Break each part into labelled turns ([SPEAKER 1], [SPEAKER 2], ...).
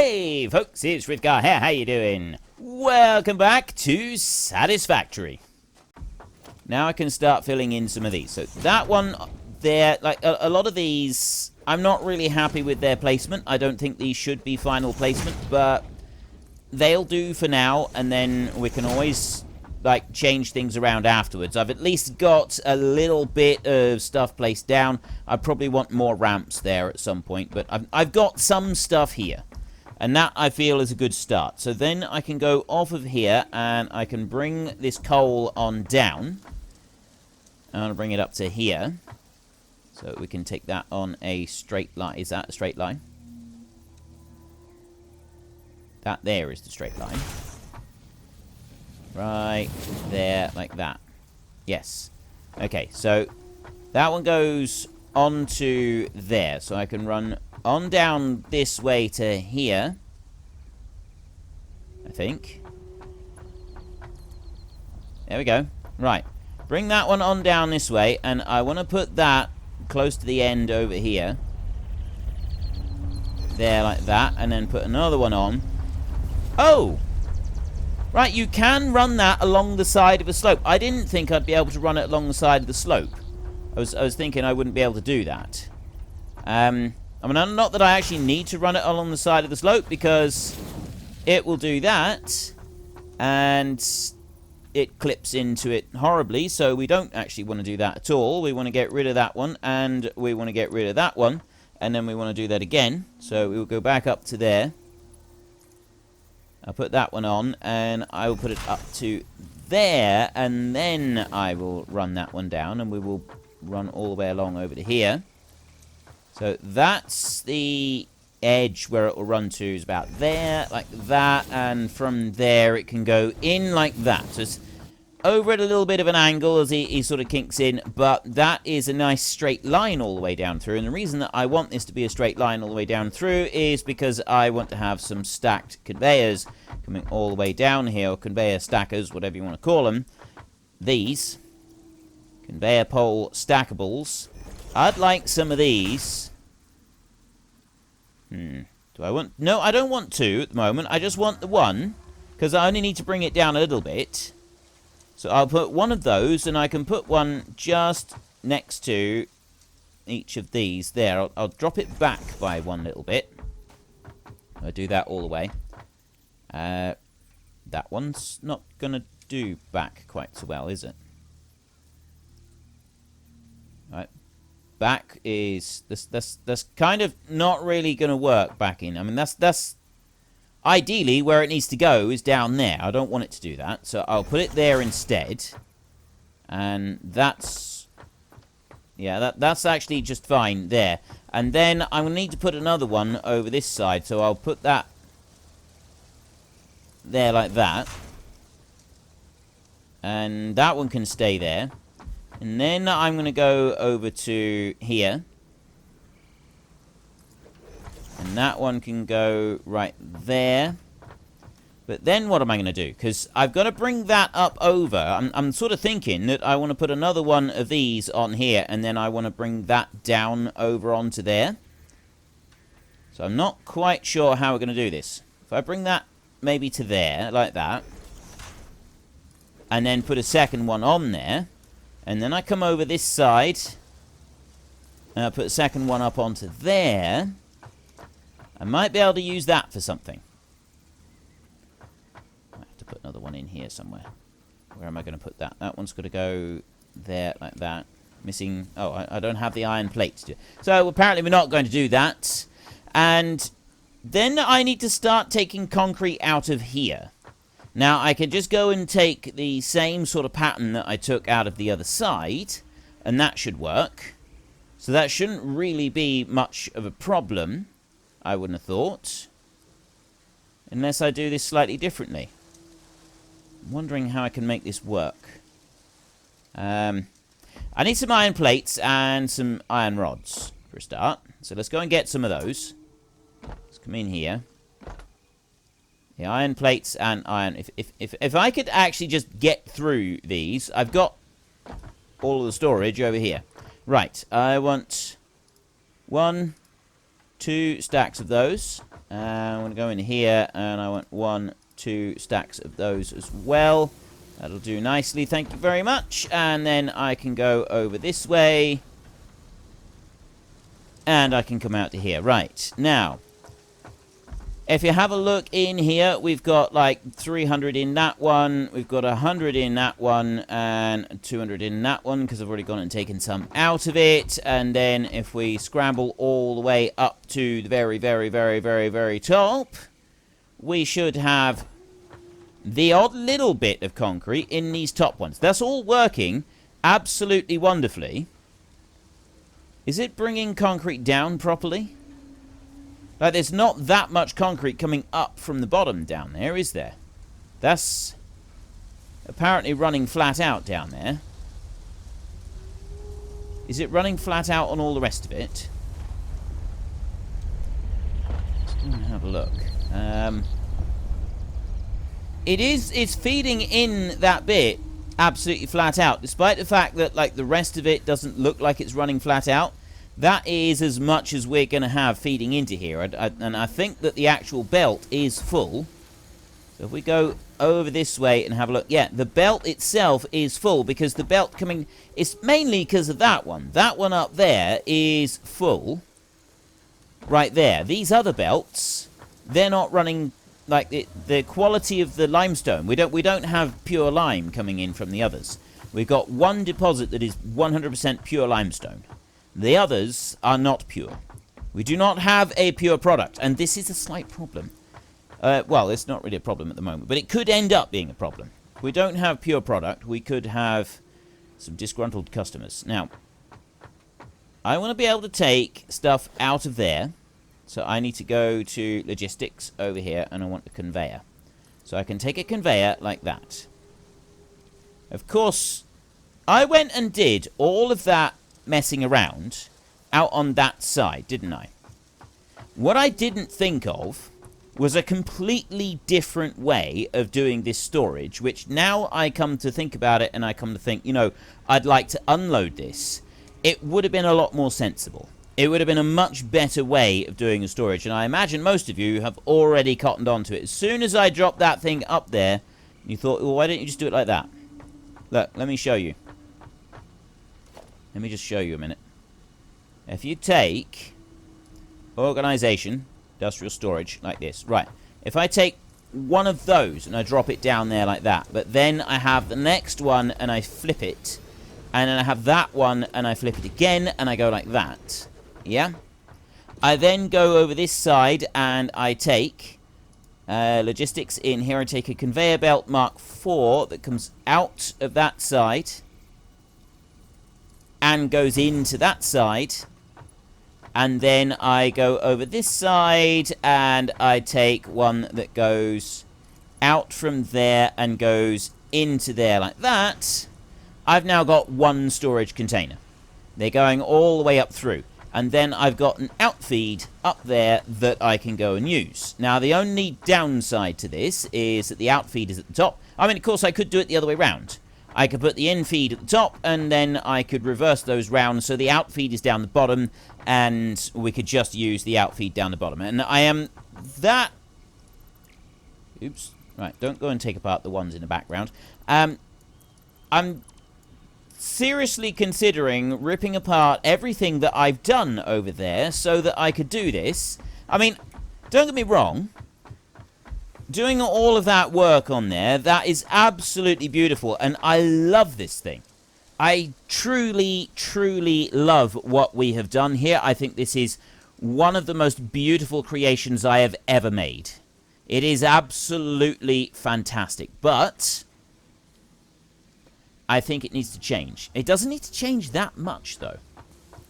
[SPEAKER 1] Hey folks, it's Rivgar here. How you doing? Welcome back to Satisfactory. Now I can start filling in some of these. So that one there, like a lot of these, I'm not really happy with their placement. I don't think these should be final placement, but they'll do for now, and then we can always like change things around afterwards. I've at least got a little bit of stuff placed down. I probably want more ramps there at some point, but I've got some stuff here. And that, I feel, is a good start. So then I can go off of here, and I can bring this coal on down. I'm going to bring it up to here. So we can take that on a straight line. Is that a straight line? That there is the straight line. Right there, like that. Yes. Okay, so that one goes on to there. So I can run on down this way to here, I think. There we go. Right. Bring that one on down this way, and I want to put that close to the end over here. There, like that, and then put another one on. Oh! Right, you can run that along the side of a slope. I didn't think I'd be able to run it along the side of the slope. I was thinking I wouldn't be able to do that. I mean, not that I actually need to run it along the side of the slope, because it will do that, and it clips into it horribly, so we don't actually want to do that at all. We want to get rid of that one, and we want to get rid of that one, and then we want to do that again. So we will go back up to there. I'll put that one on, and I will put it up to there, and then I will run that one down, and we will run all the way along over to here. So that's the edge where it will run to, is about there, like that, and from there it can go in like that. So it's over at a little bit of an angle as he sort of kinks in, but that is a nice straight line all the way down through. And the reason that I want this to be a straight line all the way down through is because I want to have some stacked conveyors coming all the way down here, or conveyor stackers, whatever you want to call them. These conveyor pole stackables. I'd like some of these. Do I want... No, I don't want two at the moment. I just want the one, because I only need to bring it down a little bit. So I'll put one of those, and I can put one just next to each of these. There, I'll drop it back by one little bit. I'll do that all the way. That one's not going to do back quite so well, is it? Right. Back is that's kind of not really going to work back in. I mean, that's ideally where it needs to go, is down there. I don't want it to do that, so I'll put it there instead. And that's, yeah, that's actually just fine there. And then I'm going to need to put another one over this side, so I'll put that there like that. And that one can stay there. And then I'm going to go over to here. And that one can go right there. But then what am I going to do? Because I've got to bring that up over. I'm sort of thinking that I want to put another one of these on here. And then I want to bring that down over onto there. So I'm not quite sure how we're going to do this. If I bring that maybe to there, like that. And then put a second one on there. And then I come over this side, and I put a second one up onto there. I might be able to use that for something. I have to put another one in here somewhere. Where am I going to put that? That one's got to go there, like that. Missing... Oh, I don't have the iron plates. So apparently we're not going to do that. And then I need to start taking concrete out of here. Now, I could just go and take the same sort of pattern that I took out of the other side, and that should work. So that shouldn't really be much of a problem, I wouldn't have thought. Unless I do this slightly differently. I'm wondering how I can make this work. I need some iron plates and some iron rods for a start. So let's go and get some of those. Let's come in here. The iron plates and iron... If I could actually just get through these... I've got all of the storage over here. Right, I want 1, 2 stacks of those. I'm going to go in here, and I want 1, 2 stacks of those as well. That'll do nicely, thank you very much. And then I can go over this way. And I can come out to here. Right, now, if you have a look in here, we've got like 300 in that one, we've got 100 in that one, and 200 in that one, because I've already gone and taken some out of it. And then if we scramble all the way up to the very, very, very, very, very top, we should have the odd little bit of concrete in these top ones. That's all working absolutely wonderfully. Is it bringing concrete down properly? Like, there's not that much concrete coming up from the bottom down there, is there? That's apparently running flat out down there. Is it running flat out on all the rest of it? Let's go and have a look. It's feeding in that bit absolutely flat out, despite the fact that, like, the rest of it doesn't look like it's running flat out. That is as much as we're going to have feeding into here. And I think that the actual belt is full. So if we go over this way and have a look. Yeah, the belt itself is full, because the belt coming... It's mainly because of that one. That one up there is full. Right there. These other belts, they're not running... Like, the quality of the limestone. We don't have pure lime coming in from the others. We've got one deposit that is 100% pure limestone. The others are not pure. We do not have a pure product, and this is a slight problem. Well, it's not really a problem at the moment, but it could end up being a problem. If we don't have pure product, we could have some disgruntled customers. Now, I want to be able to take stuff out of there, so I need to go to logistics over here, and I want a conveyor. So I can take a conveyor like that. Of course, I went and did all of that messing around out on that side, didn't I? What I didn't think of was a completely different way of doing this storage, which now I come to think about it, and I come to think, you know, I'd like to unload this. It would have been a lot more sensible. It would have been a much better way of doing a storage, and I imagine most of you have already cottoned onto it. As soon as I dropped that thing up there, you thought, well, why don't you just do it like that? Look, let me show you. Let me just show you a minute. If you take organization, industrial storage, like this. Right. If I take one of those and I drop it down there like that, but then I have the next one and I flip it, and then I have that one and I flip it again and I go like that. Yeah? I then go over this side and I take logistics in here. I take a conveyor belt Mark IV that comes out of that side and goes into that side, and then I go over this side and I take one that goes out from there and goes into there like that. I've now got one storage container. They're going all the way up through, and then I've got an outfeed up there that I can go and use. Now, the only downside to this is that the outfeed is at the top. I mean, of course, I could do it the other way round. I could put the infeed at the top, and then I could reverse those round, so the outfeed is down the bottom, and we could just use the outfeed down the bottom. And I am that... Oops. Right, don't go and take apart the ones in the background. I'm seriously considering ripping apart everything that I've done over there so that I could do this. I mean, don't get me wrong. Doing all of that work on there, that is absolutely beautiful, and I love this thing. I truly, truly love what we have done here. I think this is one of the most beautiful creations I have ever made. It is absolutely fantastic, but I think it needs to change. It doesn't need to change that much, though.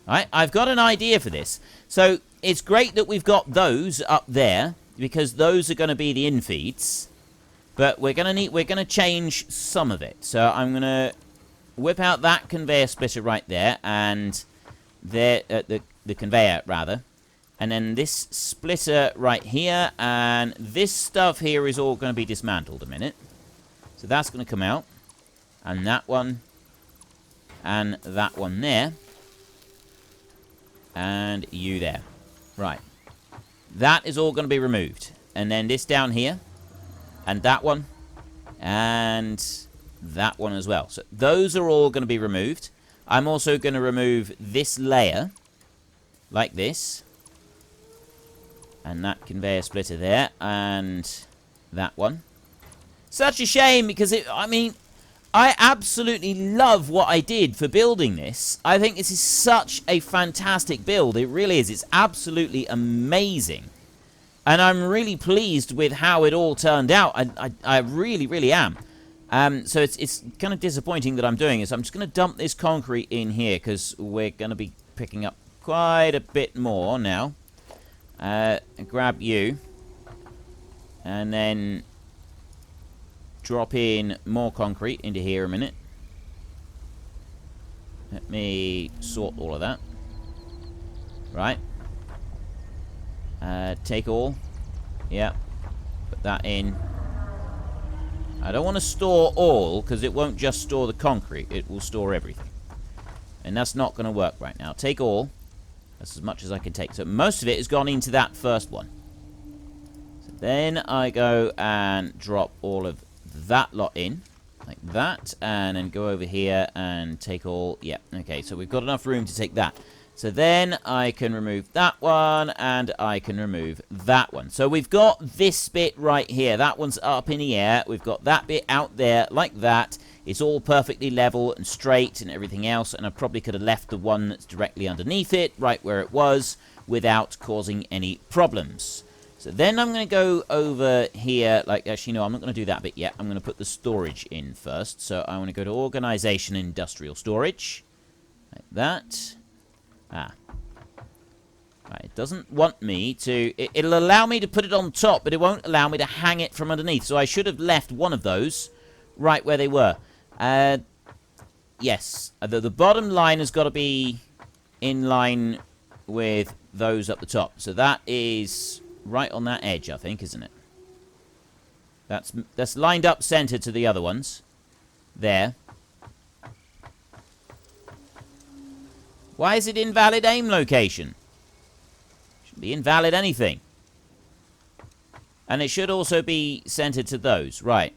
[SPEAKER 1] Right? I've got an idea for this. So, it's great that we've got those up there, because those are going to be the infeeds, but we're going to change some of it. So I'm going to whip out that conveyor splitter right there, and there the conveyor rather, and then this splitter right here, and this stuff here is all going to be dismantled a minute. So that's going to come out, and that one there, and you there. Right. That is all going to be removed. And then this down here. And that one. And that one as well. So those are all going to be removed. I'm also going to remove this layer. Like this. And that conveyor splitter there. And that one. Such a shame because I mean, I absolutely love what I did for building this. I think this is such a fantastic build. It really is. It's absolutely amazing. And I'm really pleased with how it all turned out. I really, really am. So it's kind of disappointing that I'm doing this. I'm just going to dump this concrete in here because we're going to be picking up quite a bit more now. Grab you. And then drop in more concrete into here a minute. Let me sort all of that. Right. Take all. Yeah. Put that in. I don't want to store all, because it won't just store the concrete. It will store everything. And that's not going to work right now. Take all. That's as much as I can take. So most of it has gone into that first one. So then I go and drop all of that lot in. Like that. And then go over here and take all. Yeah. Okay, so we've got enough room to take that. So then I can remove that one, and I can remove that one. So we've got this bit right here. That one's up in the air. We've got that bit out there like that. It's all perfectly level and straight and everything else. And I probably could have left the one that's directly underneath it, right where it was, without causing any problems. So then I'm going to go over here. Like, actually, no, I'm not going to do that bit yet. I'm going to put the storage in first. So I want to go to Organization, Industrial Storage. Like that. Ah. Right, it doesn't want me to... It'll allow me to put it on top, but it won't allow me to hang it from underneath. So I should have left one of those right where they were. Yes. The bottom line has got to be in line with those up the top. So that is right on that edge, I think, isn't it? That's lined up center to the other ones. There. Why is it invalid aim location? Shouldn't be invalid anything. And it should also be centered to those. Right.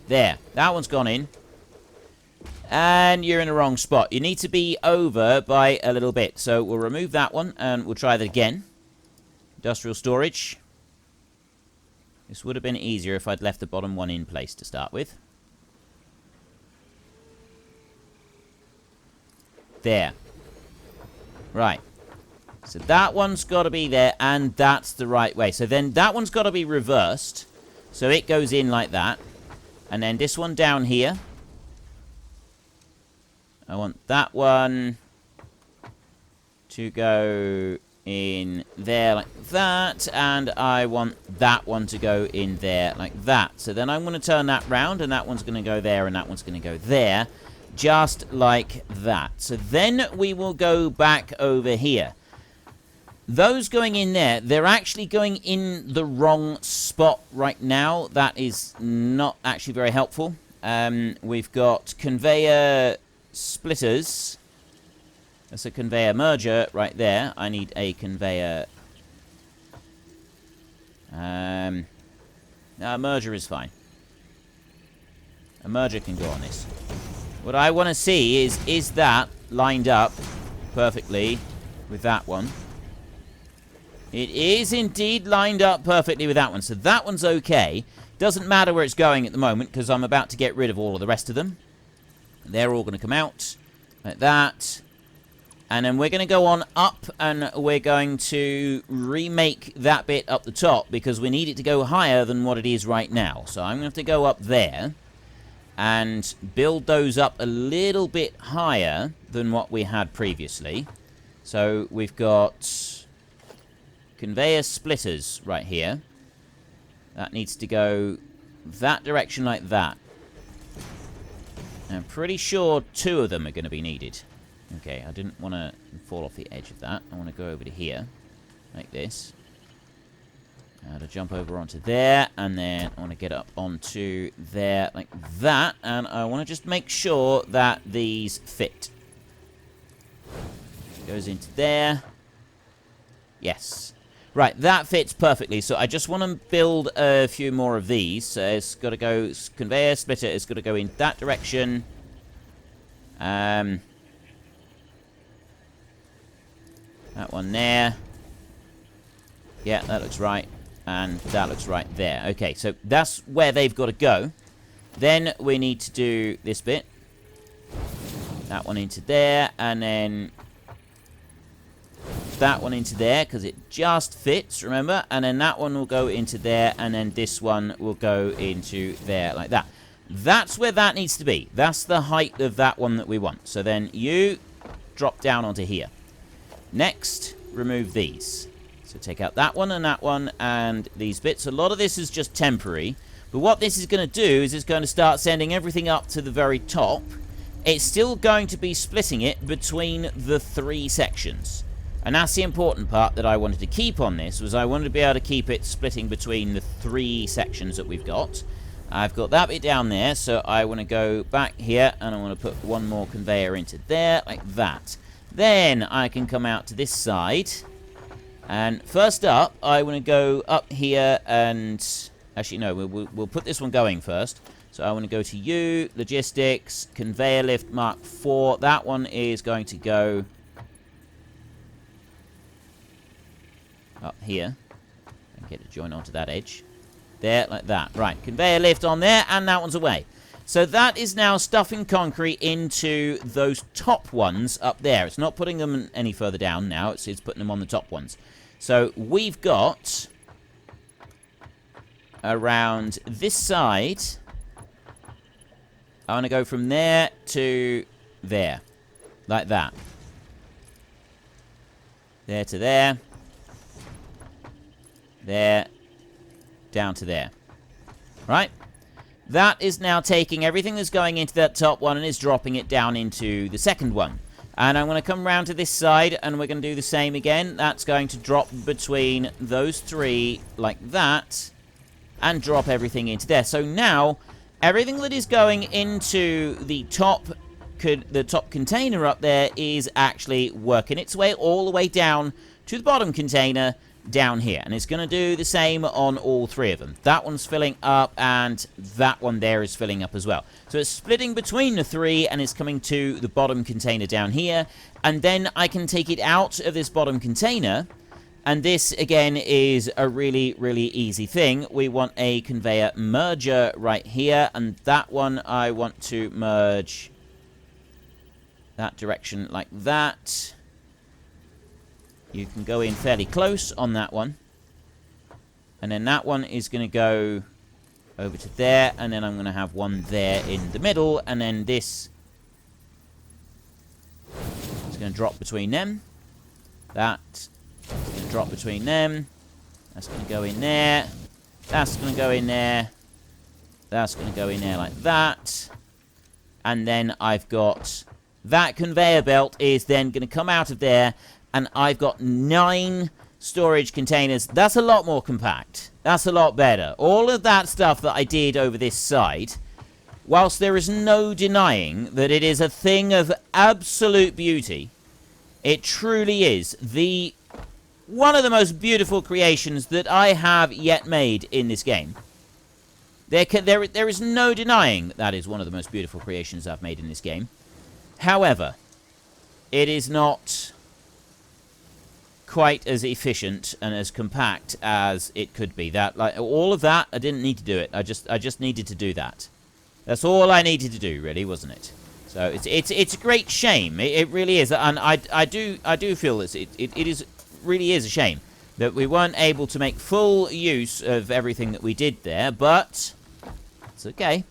[SPEAKER 1] There. That one's gone in. And you're in the wrong spot. You need to be over by a little bit. So we'll remove that one and we'll try that again. Industrial storage. This would have been easier if I'd left the bottom one in place to start with. There. Right. So that one's got to be there, and that's the right way. So then that one's got to be reversed. So it goes in like that. And then this one down here. I want that one to go in there like that. And I want that one to go in there like that. So then I'm going to turn that round, and that one's going to go there, and that one's going to go there. Just like that. So then we will go back over here. Those going in there, they're actually going in the wrong spot right now. That is not actually very helpful. We've got conveyor splitters. That's a conveyor merger right there. I need a conveyor... No, a merger is fine. A merger can go on this. What I want to see is that lined up perfectly with that one? It is indeed lined up perfectly with that one. So that one's okay. Doesn't matter where it's going at the moment, because I'm about to get rid of all of the rest of them. They're all going to come out like that. And then we're going to go on up, and we're going to remake that bit up the top, because we need it to go higher than what it is right now. So I'm going to have to go up there and build those up a little bit higher than what we had previously. So we've got conveyor splitters right here. That needs to go that direction like that. I'm pretty sure 2 of them are going to be needed. Okay, I didn't want to fall off the edge of that. I want to go over to here, like this. To jump over onto there, and then I want to get up onto there like that, and I want to just make sure that these fit. Goes into there, Yes. Right, that fits perfectly. So I just want to build a few more of these. So it's got to go conveyor splitter. It's got to go in that direction. That one there. Yeah, that looks right. And that looks right there. Okay, so that's where they've got to go. Then we need to do this bit. That one into there. And then that one into there, because it just fits, remember? And then that one will go into there. And then this one will go into there, like that. That's where that needs to be. That's the height of that one that we want. So then you drop down onto here. Next, remove these. So take out that one and these bits. A lot of this is just temporary. But what this is going to do is it's going to start sending everything up to the very top. It's still going to be splitting it between the 3 sections. And that's the important part that I wanted to keep on this, was I wanted to be able to keep it splitting between the 3 sections that we've got. I've got that bit down there, so I want to go back here, and I want to put one more conveyor into there, like that. Then I can come out to this side. And first up, I want to go up here and... Actually, no, we'll put this one going first. So I want to go to you, logistics, conveyor lift mark 4. That one is going to go up here. And get a join onto that edge. There, like that. Right, conveyor lift on there, and that one's away. So that is now stuffing concrete into those top ones up there. It's not putting them any further down now. It's putting them on the top ones. So we've got around this side. I want to go from there to there. Like that. There to there. There. Down to there. Right? That is now taking everything that's going into that top one and is dropping it down into the second one. And I'm going to come round to this side, and we're going to do the same again. That's going to drop between those 3 like that, and drop everything into there. So now, everything that is going into the top container up there is actually working its way all the way down to the bottom container down here. And it's going to do the same on all 3 of them. That one's filling up, and that one there is filling up as well. So it's splitting between the 3, and it's coming to the bottom container down here. And then I can take it out of this bottom container. And this, again, is a really, really easy thing. We want a conveyor merger right here. And that one, I want to merge that direction like that. You can go in fairly close on that one. And then that one is going to go over to there. And then I'm going to have one there in the middle. And then this is going to drop between them. That is going to drop between them. That's going to go in there. That's going to go in there. That's going to go in there like that. And then I've got that conveyor belt is then going to come out of there. And I've got 9 storage containers. That's a lot more compact. That's a lot better. All of that stuff that I did over this side, whilst there is no denying that it is a thing of absolute beauty, it truly is one of the most beautiful creations that I have yet made in this game. There is no denying that that is one of the most beautiful creations I've made in this game. However, it is not quite as efficient and as compact as it could be. That, like, all of that, I didn't need to do it. I just needed to do that. That's all I needed to do, really, wasn't it? So it's a great shame. It really is, and I do feel this. It really is a shame that we weren't able to make full use of everything that we did there. But it's okay.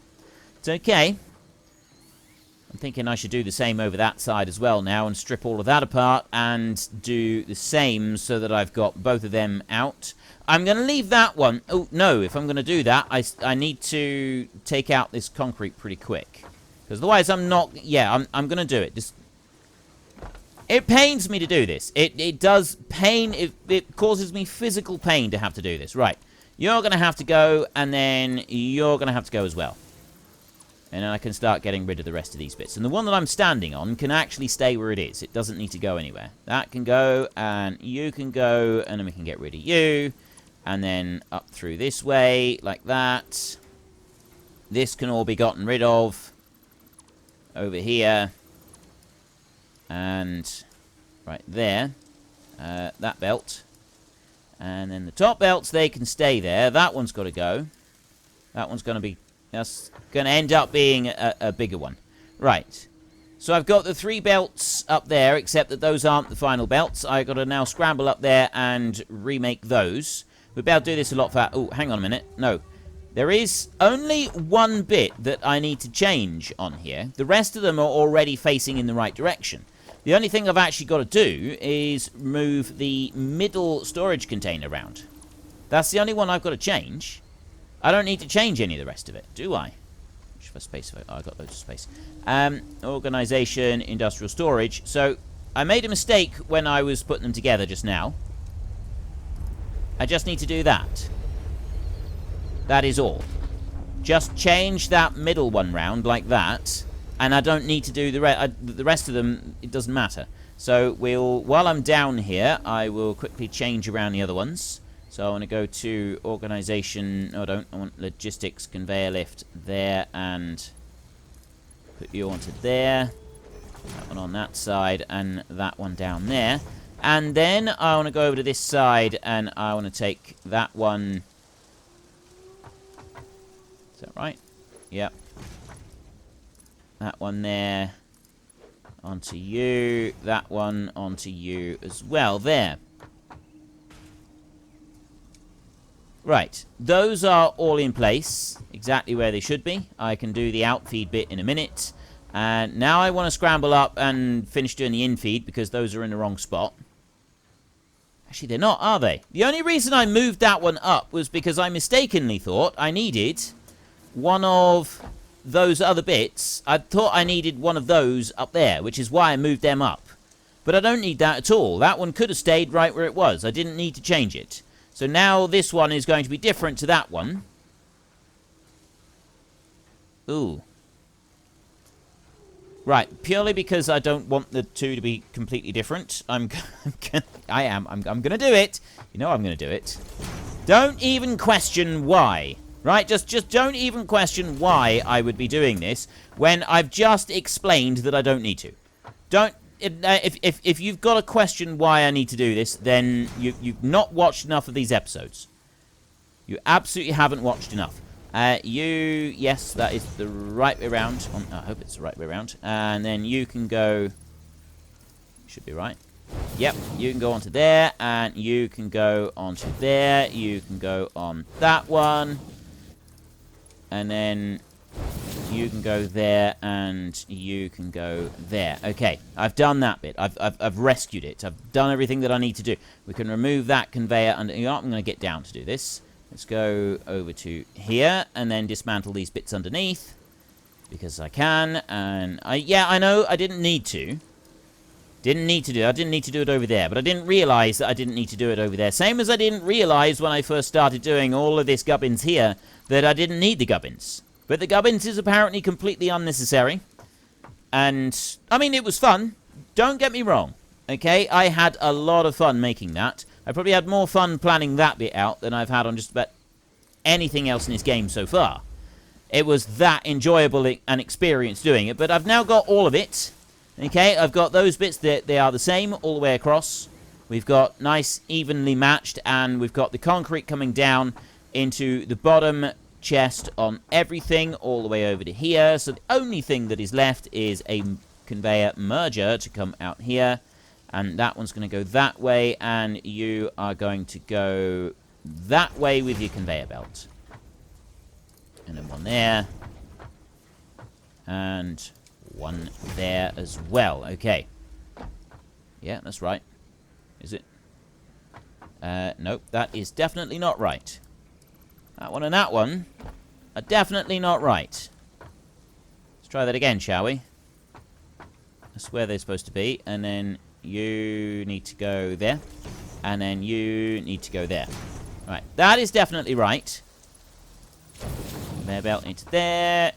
[SPEAKER 1] It's okay. I'm thinking I should do the same over that side as well now and strip all of that apart and do the same so that I've got both of them out. I'm going to leave that one. Oh, no, if I'm going to do that, I need to take out this concrete pretty quick. Because otherwise I'm not... Yeah, I'm going to do it. It pains me to do this. It does pain... It causes me physical pain to have to do this. Right. You're going to have to go, and then you're going to have to go as well. And then I can start getting rid of the rest of these bits. And the one that I'm standing on can actually stay where it is. It doesn't need to go anywhere. That can go, and you can go, and then we can get rid of you. And then up through this way, like that. This can all be gotten rid of. Over here. And right there. That belt. And then the top belts, they can stay there. That one's got to go. That one's going to be... That's going to end up being a bigger one. Right. So I've got the 3 belts up there, except that those aren't the final belts. I've got to now scramble up there and remake those. We'll be able to do this a lot faster. Oh, hang on a minute. No. There is only one bit that I need to change on here. The rest of them are already facing in the right direction. The only thing I've actually got to do is move the middle storage container around. That's the only one I've got to change. I don't need to change any of the rest of it, do I? Which for space? Oh, I got loads of space. Organization, industrial storage. So I made a mistake when I was putting them together just now. I just need to do that. That is all. Just change that middle one round like that, and I don't need to do the rest of them. It doesn't matter. So while I'm down here, I will quickly change around the other ones. So I want to go to organization. No, I don't. I want logistics, conveyor lift there, and put you onto there. That one on that side, and that one down there. And then I want to go over to this side, and I want to take that one. Is that right? Yep. That one there. Onto you. That one onto you as well. There. Right, those are all in place, exactly where they should be. I can do the outfeed bit in a minute. And now I want to scramble up and finish doing the infeed, because those are in the wrong spot. Actually, they're not, are they? The only reason I moved that one up was because I mistakenly thought I needed one of those other bits. I thought I needed one of those up there, which is why I moved them up. But I don't need that at all. That one could have stayed right where it was. I didn't need to change it. So now this one is going to be different to that one. Ooh. Right, purely because I don't want the two to be completely different. I'm going to do it. You know I'm going to do it. Don't even question why. Right, just don't even question why I would be doing this when I've just explained that I don't need to. Don't. If you've got a question why I need to do this, then you've not watched enough of these episodes. You absolutely haven't watched enough. Yes, that is the right way around. I hope it's the right way around. And then you can go... Should be right. Yep, you can go onto there, and you can go onto there. You can go on that one. And then... you can go there, and you can go there. Okay, I've done that bit. I've rescued it. I've done everything that I need to do. We can remove that conveyor, and you know, I'm going to get down to do this. Let's go over to here, and then dismantle these bits underneath, because I can. And yeah, I know I didn't need to. I didn't need to do it over there, but I didn't realize that I didn't need to do it over there. Same as I didn't realize when I first started doing all of this gubbins here that I didn't need the gubbins. But the gubbins is apparently completely unnecessary. And, I mean, it was fun. Don't get me wrong. Okay, I had a lot of fun making that. I probably had more fun planning that bit out than I've had on just about anything else in this game so far. It was that enjoyable an experience doing it. But I've now got all of it. Okay, I've got those bits that they are the same all the way across. We've got nice, evenly matched. And we've got the concrete coming down into the bottom chest on everything all the way over to here. So the only thing that is left is a conveyor merger to come out here, and that one's going to go that way, and you are going to go that way with your conveyor belt, and then one there and one there as well. Okay, yeah, that's right. Is it? Nope, that is definitely not right. That one and that one are definitely not right. Let's try that again, shall we? That's where they're supposed to be. And then you need to go there. And then you need to go there. Right, that is definitely right. Conveyor belt into there.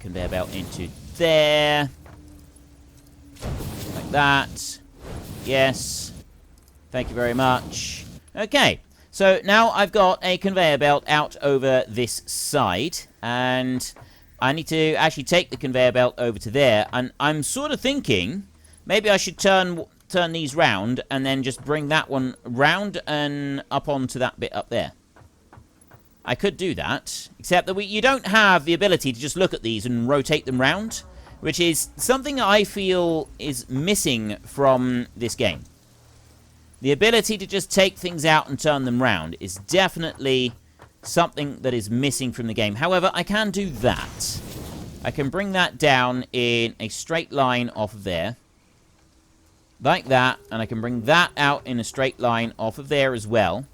[SPEAKER 1] conveyor belt into there. Like that. Yes. Thank you very much. Okay. So now I've got a conveyor belt out over this side, and I need to actually take the conveyor belt over to there, and I'm sort of thinking maybe I should turn these round and then just bring that one round and up onto that bit up there. I could do that, except that you don't have the ability to just look at these and rotate them round, which is something I feel is missing from this game. The ability to just take things out and turn them round is definitely something that is missing from the game. However, I can do that. I can bring that down in a straight line off of there. Like that. And I can bring that out in a straight line off of there as well.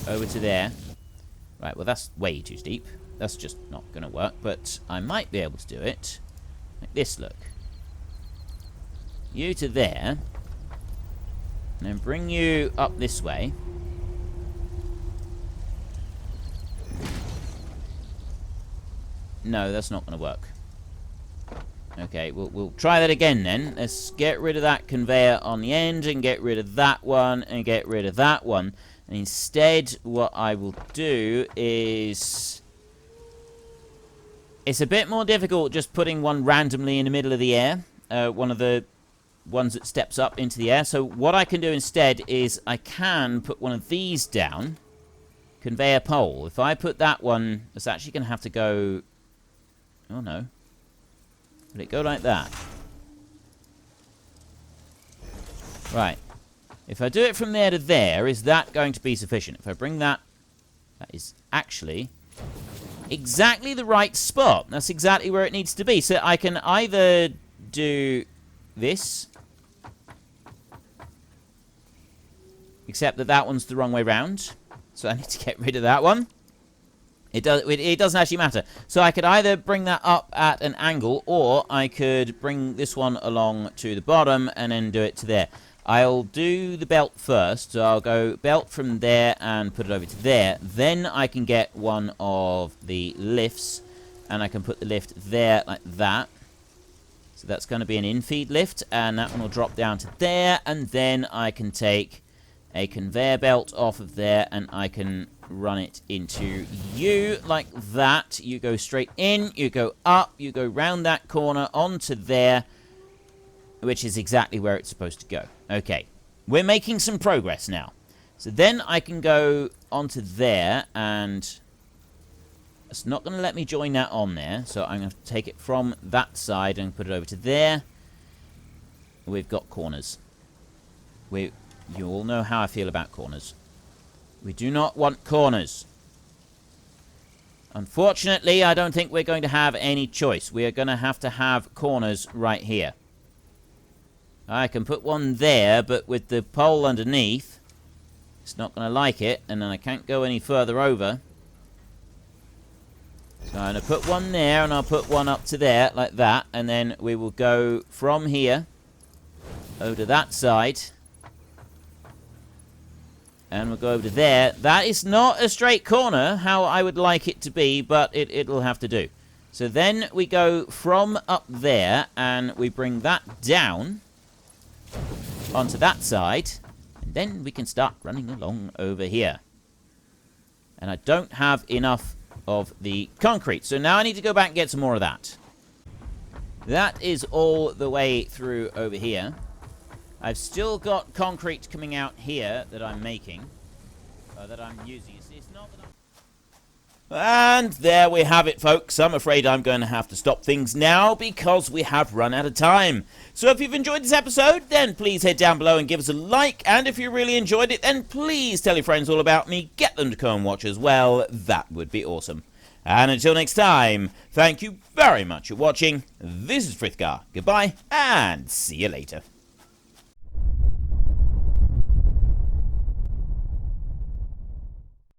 [SPEAKER 1] Over to there. Right, well, that's way too steep. That's just not going to work. But I might be able to do it. Like this, look. You to there. And then bring you up this way. No, that's not going to work. Okay, we'll try that again then. Let's get rid of that conveyor on the end and get rid of that one and get rid of that one. And instead, what I will do is... It's a bit more difficult just putting one randomly in the middle of the air. One of the ones that steps up into the air. So what I can do instead is I can put one of these down. Conveyor pole. If I put that one, it's actually going to have to go... Oh, no. Will it go like that? Right. If I do it from there to there, is that going to be sufficient? If I bring that... That is actually exactly the right spot. That's exactly where it needs to be. So I can either do this... Except that that one's the wrong way round. So I need to get rid of that one. It doesn't actually matter. So I could either bring that up at an angle, or I could bring this one along to the bottom and then do it to there. I'll do the belt first. So I'll go belt from there and put it over to there. Then I can get one of the lifts, and I can put the lift there like that. So that's going to be an in-feed lift, and that one will drop down to there, and then I can take a conveyor belt off of there, and I can run it into you like that. You go straight in, you go up, you go round that corner onto there, which is exactly where it's supposed to go. Okay, we're making some progress now. So then I can go onto there, and it's not going to let me join that on there, so I'm going to take it from that side and put it over to there. We've got corners. You all know how I feel about corners. We do not want corners. Unfortunately, I don't think we're going to have any choice. We are going to have corners right here. I can put one there, but with the pole underneath, it's not going to like it, and then I can't go any further over. So I'm going to put one there, and I'll put one up to there, like that, and then we will go from here over to that side. And we'll go over to there. That is not a straight corner, how I would like it to be, but it'll have to do. So then we go from up there, and we bring that down onto that side. And then we can start running along over here. And I don't have enough of the concrete. So now I need to go back and get some more of that. That is all the way through over here. I've still got concrete coming out here that I'm making, that I'm using. It's not that And there we have it, folks. I'm afraid I'm going to have to stop things now because we have run out of time. So if you've enjoyed this episode, then please head down below and give us a like. And if you really enjoyed it, then please tell your friends all about me. Get them to come and watch as well. That would be awesome. And until next time, thank you very much for watching. This is Frithgar. Goodbye, and see you later.